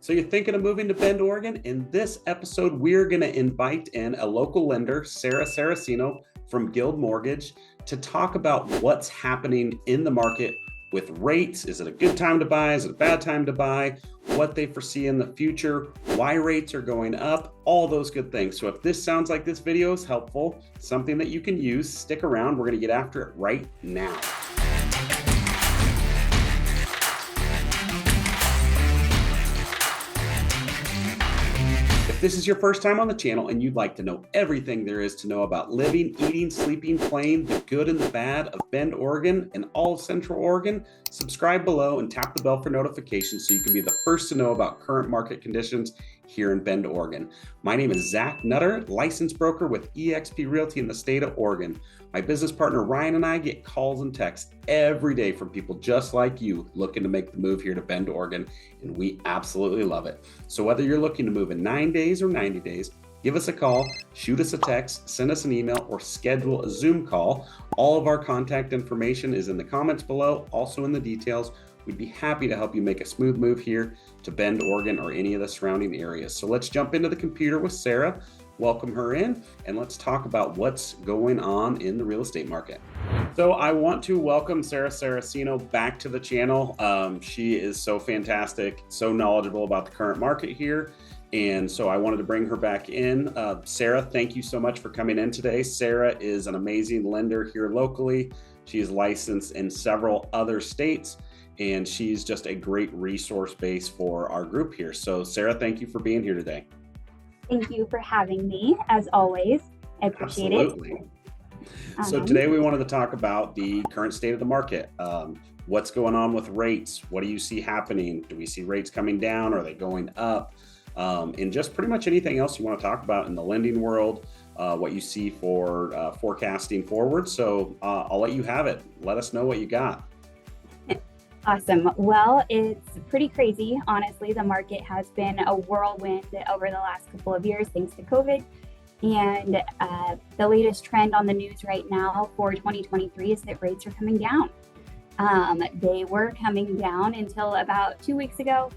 So you're thinking of moving to Bend, Oregon? In this episode, we're going to invite in a local lender, Sarah Saracino from Guild Mortgage, to talk about what's happening in the market with rates. Is it a good time to buy? Is it a bad time to buy? What they foresee in the future, why rates are going up, all those good things. So if this sounds like this video is helpful, something that you can use, stick around. We're going to get after it right now. If this is your first time on the channel and you'd like to know everything there is to know about living, eating, sleeping, playing, the good and the bad of Bend, Oregon and all of Central Oregon, subscribe below and tap the bell for notifications so you can be the first to know about current market conditions here in Bend, Oregon. My name is Zach Nutter, licensed broker with eXp Realty in the state of Oregon. My business partner Ryan and I get calls and texts every day from people just like you looking to make the move here to Bend, Oregon, and we absolutely love it. So whether you're looking to move in 9 days or 90 days, give us a call, shoot us a text, send us an email, or schedule a Zoom call. All of our contact information is in the comments below, also in the details. We'd be happy to help you make a smooth move here to Bend, Oregon, or any of the surrounding areas. So let's jump into the computer with Sarah, welcome her in, and let's talk about what's going on in the real estate market. So I want to welcome Sarah Saracino back to the channel. She is so fantastic, so knowledgeable about the current market here. And so I wanted to bring her back in. Sarah, thank you so much for coming in today. Sarah is an amazing lender here locally. She is licensed in several other states, and she's just a great resource base for our group here. So Sarah, thank you for being here today. Thank you for having me, as always. I appreciate Absolutely. it. So today we wanted to talk about the current state of the market. What's going on with rates? What do you see happening? Do we see rates coming down? Are they going up? And just pretty much anything else you want to talk about in the lending world, what you see for forecasting forward. So I'll let you have it. Let us know what you got. Awesome. Well, it's pretty crazy. Honestly, the market has been a whirlwind over the last couple of years thanks to COVID. And the latest trend on the news right now for 2023 is that rates are coming down. They were coming down until about 2 weeks ago,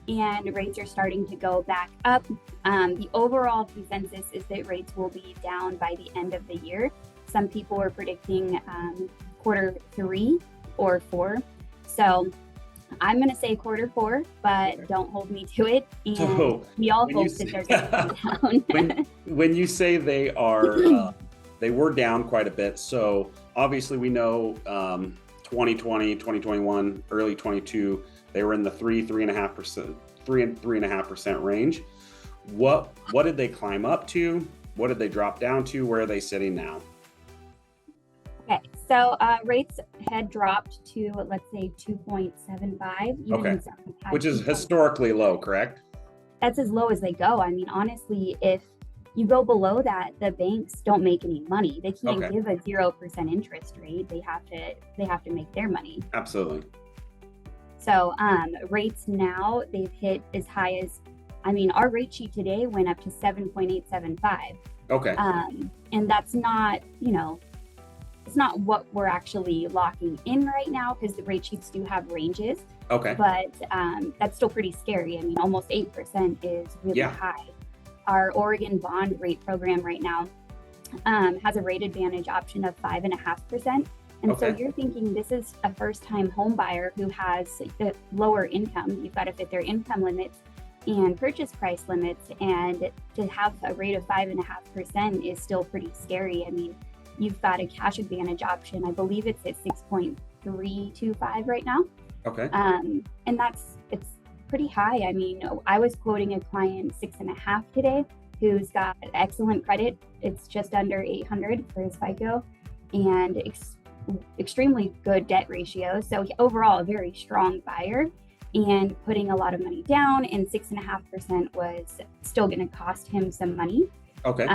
and rates are starting to go back up. The overall consensus is that rates will be down by the end of the year. Some people are predicting quarter 3 or 4. So I'm going to say quarter 4, but don't hold me to it. And so we all hope that they're going to come down. When you say they are, they were down quite a bit. So obviously we know 2020, 2021, early 22, they were in the 3.5% range. What did they climb up to? What did they drop down to? Where are they sitting now? Okay, so rates had dropped to, let's say, 2.75. Okay, which is historically low, correct? That's as low as they go. I mean, honestly, if you go below that, the banks don't make any money. They can't give a 0% interest rate. They have to make their money. Absolutely. So rates now, they've hit as high as, I mean, our rate sheet today went up to 7.875. Okay. And that's not, it's not what we're actually locking in right now, because the rate sheets do have ranges. Okay. But that's still pretty scary. I mean, almost 8% is really high. Our Oregon bond rate program right now has a rate advantage option of 5.5%. And so you're thinking this is a first-time home buyer who has a lower income. You've got to fit their income limits and purchase price limits. And to have a rate of 5.5% is still pretty scary. I mean, you've got a cash advantage option. I believe it's at 6.325 right now. Okay. And it's pretty high. I mean, I was quoting a client 6.5 today who's got excellent credit. It's just under 800 for his FICO and extremely good debt ratio. So overall, a very strong buyer, and putting a lot of money down, and 6.5% was still going to cost him some money. Okay.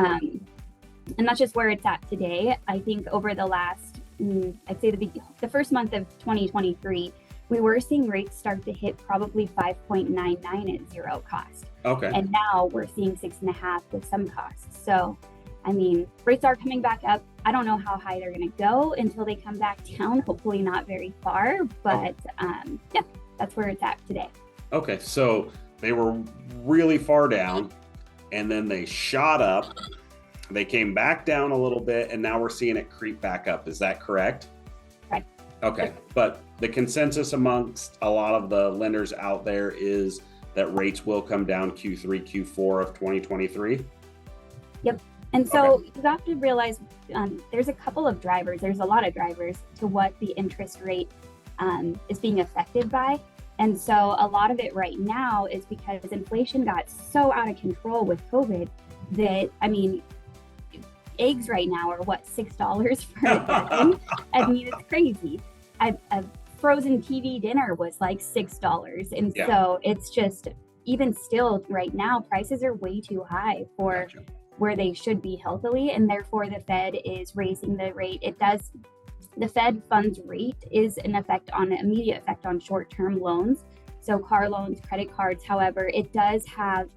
And that's just where it's at today. I think over the last, I'd say the first month of 2023, we were seeing rates start to hit probably 5.99 at zero cost. Okay. And now we're seeing 6.5 with some costs. So, I mean, rates are coming back up. I don't know how high they're going to go until they come back down. Hopefully not very far, but yeah, that's where it's at today. Okay. So They were really far down, and then they shot up. They came back down a little bit, and now we're seeing it creep back up. Is that correct? Right. Okay, but the consensus amongst a lot of the lenders out there is that rates will come down Q3, Q4 of 2023. Yep. And so you have to realize there's a couple of drivers. There's a lot of drivers to what the interest rate is being affected by. And so a lot of it right now is because inflation got so out of control with COVID that, I mean, eggs right now are what, $6 for a dozen? I mean, it's crazy. A frozen TV dinner was like $6. And so it's just, even still right now, prices are way too high for where they should be healthily. And therefore the Fed is raising the rate. The Fed funds rate is an immediate effect on short-term loans. So car loans, credit cards, however, it does have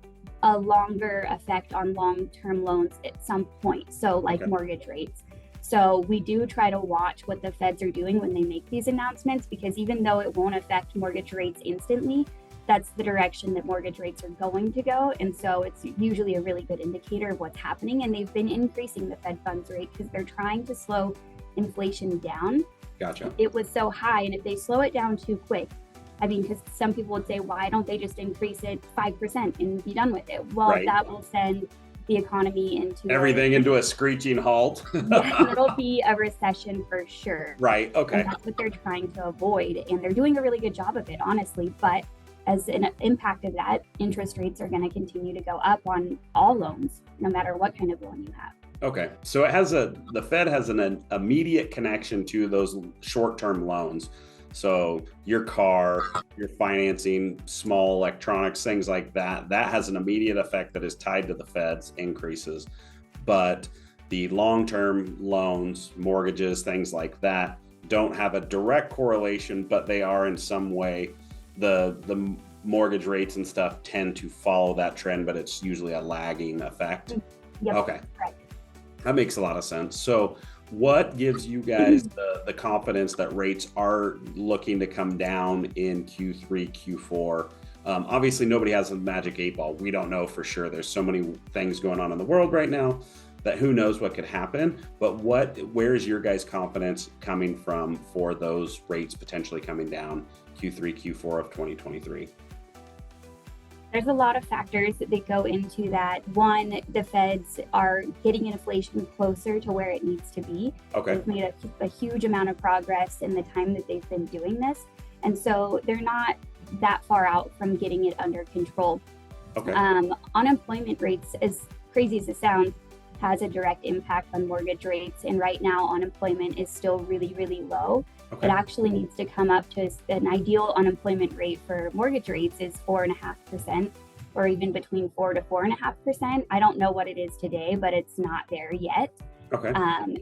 a longer effect on long-term loans at some point. So like mortgage rates. So we do try to watch what the Feds are doing when they make these announcements, because even though it won't affect mortgage rates instantly, that's the direction that mortgage rates are going to go. And so it's usually a really good indicator of what's happening. And they've been increasing the Fed funds rate because they're trying to slow inflation down. Gotcha. It was so high, and if they slow it down too quick, I mean, because some people would say, why don't they just increase it 5% and be done with it? Well, that will send the economy into a screeching halt. It'll be a recession for sure. Right. Okay. And that's what they're trying to avoid, and they're doing a really good job of it, honestly. But as an impact of that, interest rates are going to continue to go up on all loans, no matter what kind of loan you have. Okay, so the Fed has an immediate connection to those short-term loans. So your car, your financing, small electronics, things like that, that has an immediate effect that is tied to the Fed's increases. But the long-term loans, mortgages, things like that don't have a direct correlation, but they are in some way. The mortgage rates and stuff tend to follow that trend, but it's usually a lagging effect. Yep. Okay. Right. That makes a lot of sense. So what gives you guys the confidence that rates are looking to come down in Q3, Q4? Obviously, nobody has a magic 8 ball. We don't know for sure. There's so many things going on in the world right now that who knows what could happen. But where is your guys' confidence coming from for those rates potentially coming down Q3, Q4 of 2023? There's a lot of factors that go into that. One, the Feds are getting inflation closer to where it needs to be. Okay. They've made a huge amount of progress in the time that they've been doing this. And so they're not that far out from getting it under control. Okay. Unemployment rates, as crazy as it sounds, has a direct impact on mortgage rates. And right now, unemployment is still really, really low. Okay. It actually needs to come up to an ideal unemployment rate for mortgage rates is 4.5%, or even between 4 to 4.5%. I don't know what it is today, but it's not there yet. Okay.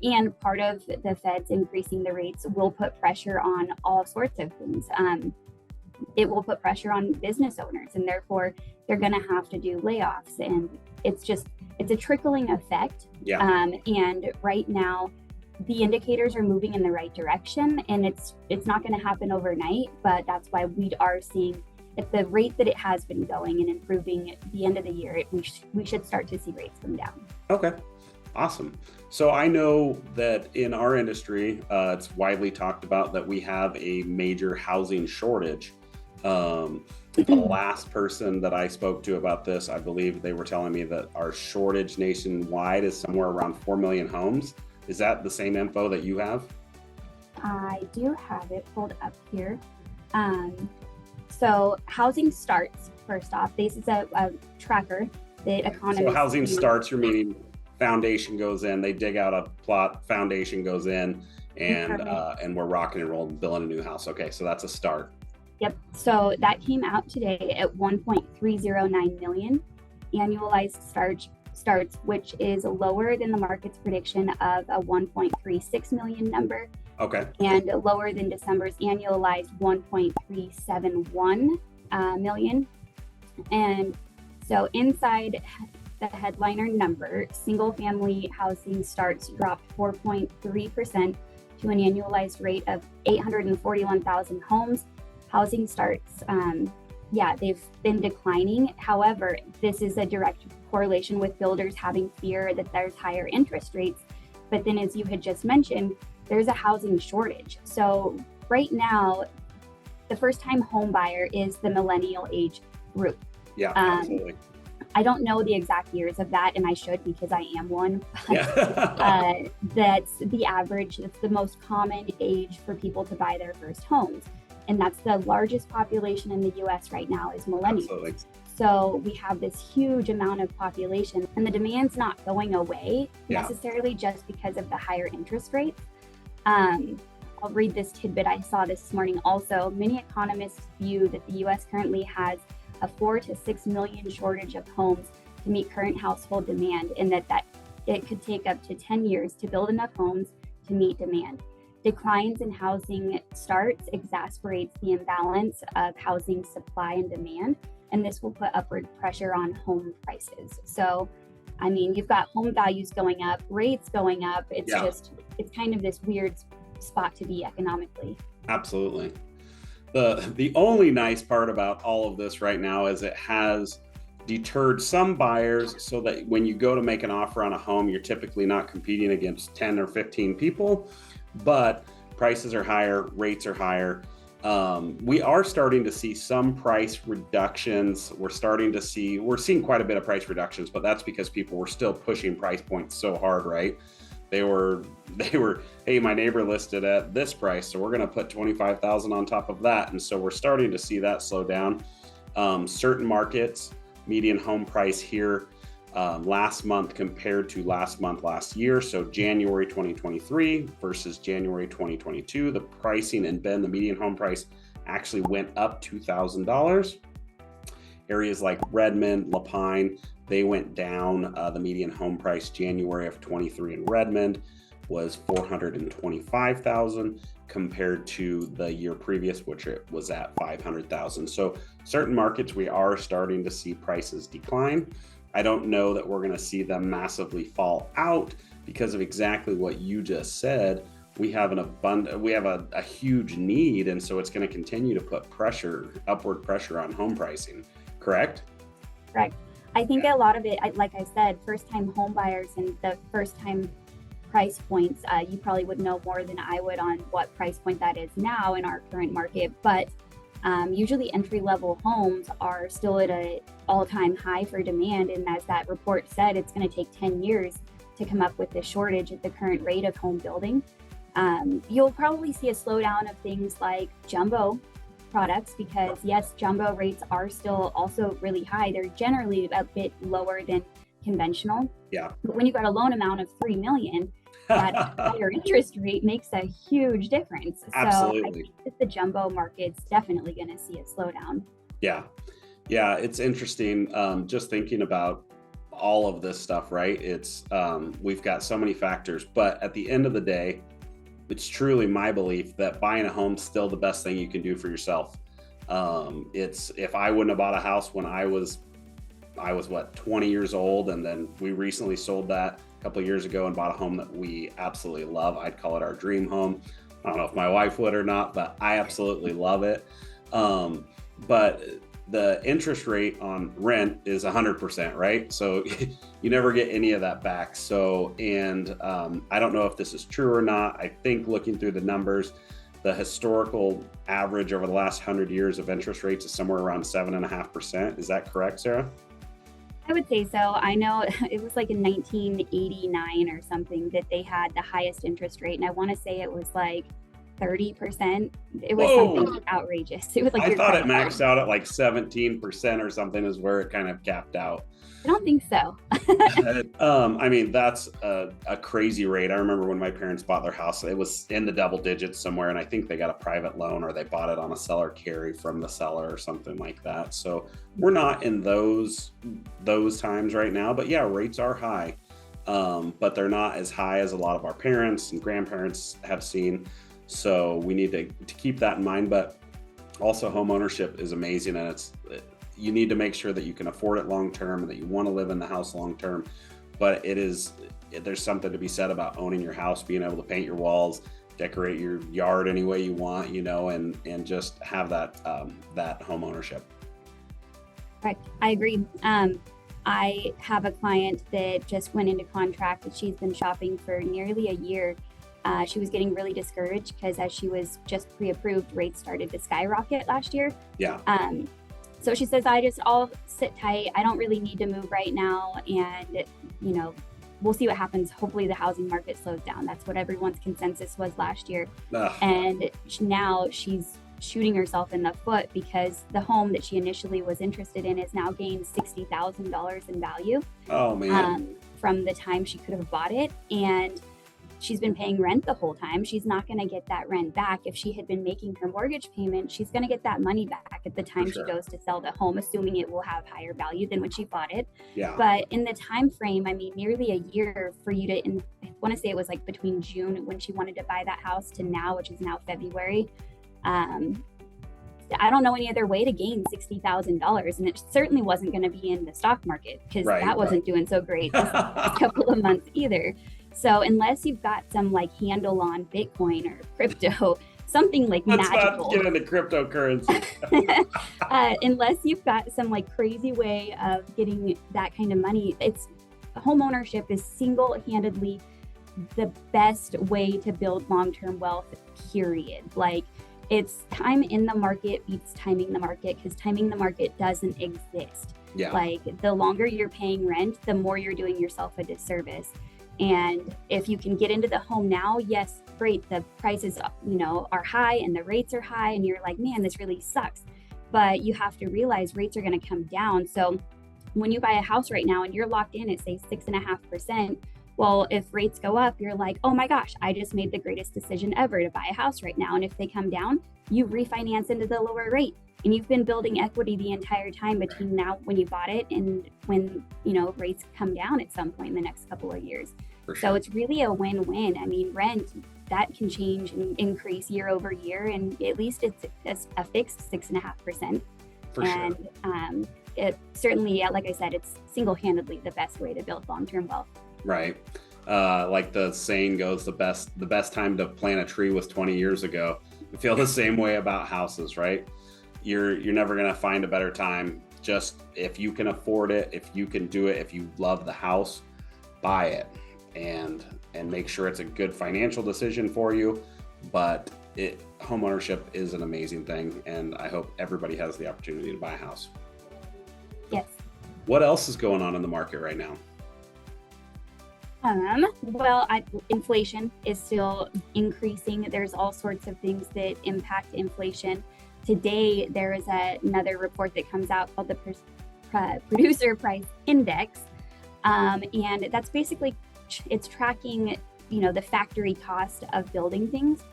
And part of the Fed's increasing the rates will put pressure on all sorts of things. It will put pressure on business owners, and therefore they're going to have to do layoffs. And it's a trickling effect. Yeah. And right now, the indicators are moving in the right direction, and it's not going to happen overnight, but that's why we are seeing at the rate that it has been going and improving at the end of the year, we should start to see rates come down. Okay, awesome. So I know that in our industry, it's widely talked about that we have a major housing shortage. The last person that I spoke to about this, I believe they were telling me that our shortage nationwide is somewhere around 4 million homes. Is that the same info that you have? I do have it pulled up here. So housing starts, first off, this is a tracker that economists So housing use. starts, you're meaning foundation goes in, they dig out a plot, foundation goes in, and we're rocking and rolling, building a new house. Okay, so that's a start. Yep. So that came out today at 1.309 million annualized starts, which is lower than the market's prediction of a 1.36 million number. Okay. And lower than December's annualized 1.371 million. And so inside the headliner number, single family housing starts dropped 4.3% to an annualized rate of 841,000 homes. Housing starts yeah, they've been declining. However, this is a direct correlation with builders having fear that there's higher interest rates. But then, as you had just mentioned, there's a housing shortage. So right now, the first-time home buyer is the millennial age group. Yeah, absolutely. I don't know the exact years of that, and I should because I am one. Yeah. That's the average, that's the most common age for people to buy their first homes. And that's the largest population in the US right now is millennials. Absolutely. So we have this huge amount of population, and the demand's not going away necessarily just because of the higher interest rates. I'll read this tidbit I saw this morning also. Many economists view that the US currently has a 4 to 6 million shortage of homes to meet current household demand, and that it could take up to 10 years to build enough homes to meet demand. Declines in housing starts exacerbates the imbalance of housing supply and demand, and this will put upward pressure on home prices. So, I mean, you've got home values going up, rates going up. It's it's kind of this weird spot to be economically. Absolutely. The only nice part about all of this right now is it has deterred some buyers so that when you go to make an offer on a home, you're typically not competing against 10 or 15 people, but prices are higher, rates are higher. We are starting to see some price reductions. We're seeing quite a bit of price reductions, but that's because people were still pushing price points so hard, right? They were, hey, my neighbor listed at this price, so we're going to put 25,000 on top of that. And so we're starting to see that slow down. Certain markets, median home price here last month compared to last month last year. So January 2023 versus January 2022, the pricing in Bend, the median home price actually went up $2,000. Areas like Redmond, Lapine, they went down. The median home price January of 23 in Redmond was $425,000 compared to the year previous, which it was at $500,000. So certain markets, we are starting to see prices decline. I don't know that we're going to see them massively fall out because of exactly what you just said. We have a huge need, and so it's going to continue to put upward pressure on home pricing. Correct? Correct. I think a lot of it, like I said, first-time home buyers and the first-time price points, you probably would know more than I would on what price point that is now in our current market. But usually entry-level homes are still at an all-time high for demand. And as that report said, it's going to take 10 years to come up with this shortage at the current rate of home building. You'll probably see a slowdown of things like jumbo products because yes, jumbo rates are still also really high. They're generally a bit lower than conventional. Yeah. But when you got a loan amount of $3 million, that higher interest rate makes a huge difference. Absolutely. So I think that the jumbo market's definitely going to see a slowdown. Yeah. Yeah. It's interesting. Just thinking about all of this stuff, right? It's, we've got so many factors, but at the end of the day, it's truly my belief that buying a home is still the best thing you can do for yourself. If I wouldn't have bought a house when I was 20 years old, and then we recently sold that a couple of years ago and bought a home that we absolutely love. I'd call it our dream home. I don't know if my wife would or not, but I absolutely love it. But the interest rate on rent is 100%, right? So you never get any of that back. So, and I don't know if this is true or not. I think looking through the numbers, the historical average over the last 100 years of interest rates is somewhere around 7.5%. Is that correct, Sarah? I would say so. I know it was like in 1989 or something that they had the highest interest rate. And I want to say it was like 30%. It was something outrageous. It was like I thought it maxed out at like 17% or something is where it kind of capped out. I don't think so. I mean, that's a crazy rate. I remember when my parents bought their house, it was in the double digits somewhere. And I think they got a private loan or they bought it on a seller carry from the seller or something like that. So we're not in those times right now, but yeah, rates are high. But they're not as high as a lot of our parents and grandparents have seen. So we need to keep that in mind, but also home ownership is amazing, and you need to make sure that you can afford it long-term and that you want to live in the house long-term. But there's something to be said about owning your house, being able to paint your walls, decorate your yard any way you want, and just have that home ownership. Correct. I agree. I have a client that just went into contract that she's been shopping for nearly a year. She was getting really discouraged because as she was just pre-approved, rates started to skyrocket last year. Yeah. So she says, I'll sit tight. I don't really need to move right now. And, we'll see what happens. Hopefully the housing market slows down. That's what everyone's consensus was last year. And now she's shooting herself in the foot because the home that she initially was interested in has now gained $60,000 in value. Oh man. From the time she could have bought it. And she's been paying rent the whole time. She's not going to get that rent back. If she had been making her mortgage payment, she's going to get that money back at the time she goes to sell the home, assuming it will have higher value than when she bought it. Yeah. But in the time frame, nearly a year for you to, I want to say it was like between June when she wanted to buy that house to now, which is now February. I don't know any other way to gain $60,000, and it certainly wasn't going to be in the stock market because that wasn't doing so great this couple of months either. So unless you've got some handle on Bitcoin or crypto, something magical. Let's not get into cryptocurrency. Unless you've got some crazy way of getting that kind of money, home ownership is single-handedly the best way to build long-term wealth, period. It's time in the market beats timing the market because timing the market doesn't exist. Yeah. The longer you're paying rent, the more you're doing yourself a disservice. And if you can get into the home now, yes, great. The prices, are high and the rates are high and you're like, man, this really sucks. But you have to realize rates are going to come down. So when you buy a house right now and you're locked in at say 6.5%, well, if rates go up, you're like, oh my gosh, I just made the greatest decision ever to buy a house right now. And if they come down, you refinance into the lower rate. And you've been building equity the entire time between now when you bought it and when, rates come down at some point in the next couple of years. For sure. So it's really a win-win. Rent, that can change and increase year over year. And at least it's a fixed 6.5%. For sure. And it certainly, like I said, it's single-handedly the best way to build long-term wealth. Right. Like the saying goes, the best time to plant a tree was 20 years ago. I feel the same way about houses, right? You're never going to find a better time. Just if you can afford it, if you can do it, if you love the house, buy it and make sure it's a good financial decision for you. But home ownership is an amazing thing. And I hope everybody has the opportunity to buy a house. Yes. What else is going on in the market right now? Inflation is still increasing. There's all sorts of things that impact inflation. Today, there is another report that comes out called the Producer Price Index. And that's basically, it's tracking, the factory cost of building things.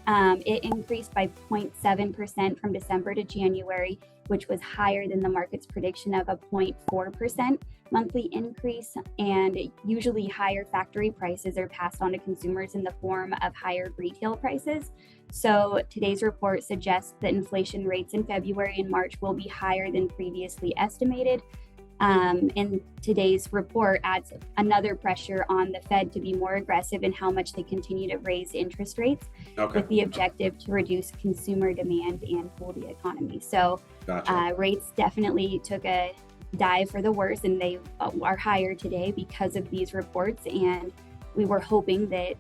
It increased by 0.7% from December to January, which was higher than the market's prediction of a 0.4% monthly increase. And usually higher factory prices are passed on to consumers in the form of higher retail prices. So today's report suggests that inflation rates in February and March will be higher than previously estimated. And today's report adds another pressure on the Fed to be more aggressive in how much they continue to raise interest rates with the objective to reduce consumer demand and cool the economy. So rates definitely took a dive for the worse, and they are higher today because of these reports. And we were hoping that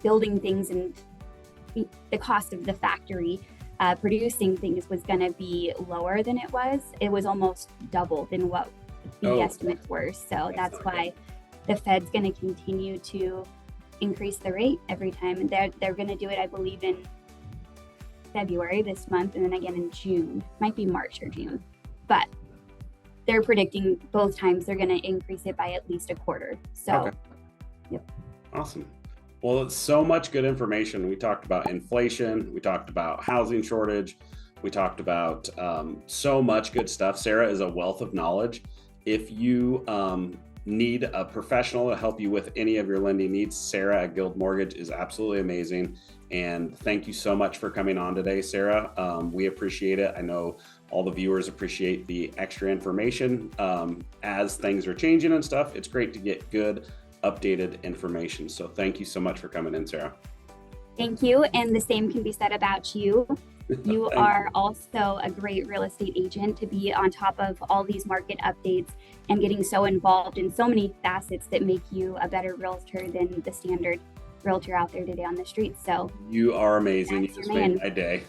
building things and the cost of the factory producing things was going to be lower than it was. It was almost double than what the estimates were. So that's why the Fed's going to continue to increase the rate every time. And they're going to do it, I believe, in February this month, and then again in June. Might be March or June. But they're predicting both times they're going to increase it by at least a quarter. So, yep. Awesome. Well, it's so much good information. We talked about inflation. We talked about housing shortage. We talked about so much good stuff. Sarah is a wealth of knowledge. If you need a professional to help you with any of your lending needs, Sarah at Guild Mortgage is absolutely amazing. And thank you so much for coming on today, Sarah. We appreciate it. I know all the viewers appreciate the extra information. As things are changing and stuff, it's great to get good, updated information. So thank you so much for coming in, Sarah. Thank you. And the same can be said about you. You Thank are you. also a great real estate agent to be on top of all these market updates and getting so involved in so many facets that make you a better realtor than the standard realtor out there today on the street. So You are amazing. You that's your just made man. my day.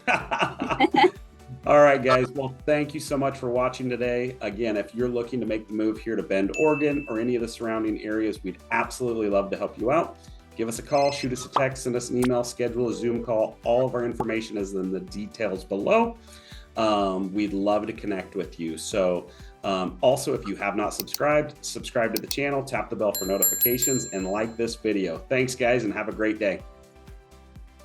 All right, guys. Well, thank you so much for watching today. Again, if you're looking to make the move here to Bend, Oregon, or any of the surrounding areas, we'd absolutely love to help you out. Give us a call, shoot us a text, send us an email, schedule a Zoom call. All of our information is in the details below. We'd love to connect with you. So also, if you have not subscribed, subscribe to the channel, tap the bell for notifications, and like this video. Thanks, guys, and have a great day.